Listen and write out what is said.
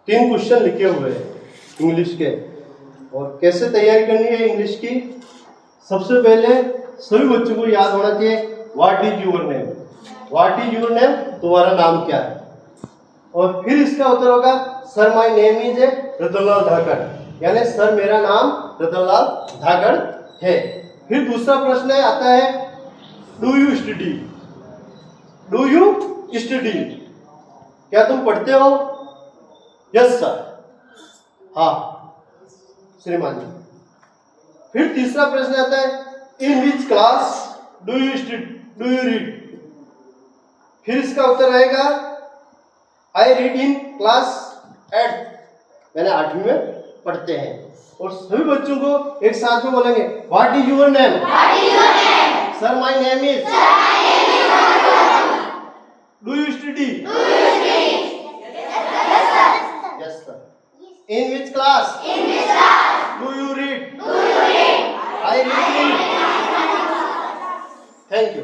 3 question लिखे हुए हैं इंग्लिश के। और कैसे तैयारी करनी है इंग्लिश की? सबसे पहले सभी बच्चों को याद होना चाहिए what is your name. What is your name, तुम्हारा नाम क्या है? और फिर इसका उत्तर होगा sir my name is Ratanlal Dhakad, यानी सर मेरा नाम रतनलाल धाकड़ है। फिर दूसरा प्रश्न आता है do you study. Do you study, क्या तुम पढ़ते हो? यस सर, हाँ श्रीमान जी। फिर तीसरा प्रश्न आता है in which class do you read. फिर इसका उत्तर आएगा आई रीड इन क्लास 8, यानी 8वीं में पढ़ते हैं। और सभी बच्चों को एक साथ में बोलेंगे what is your name. Sir my name is. Do you study. Yes sir. In which class do you read. I read in. Thank you.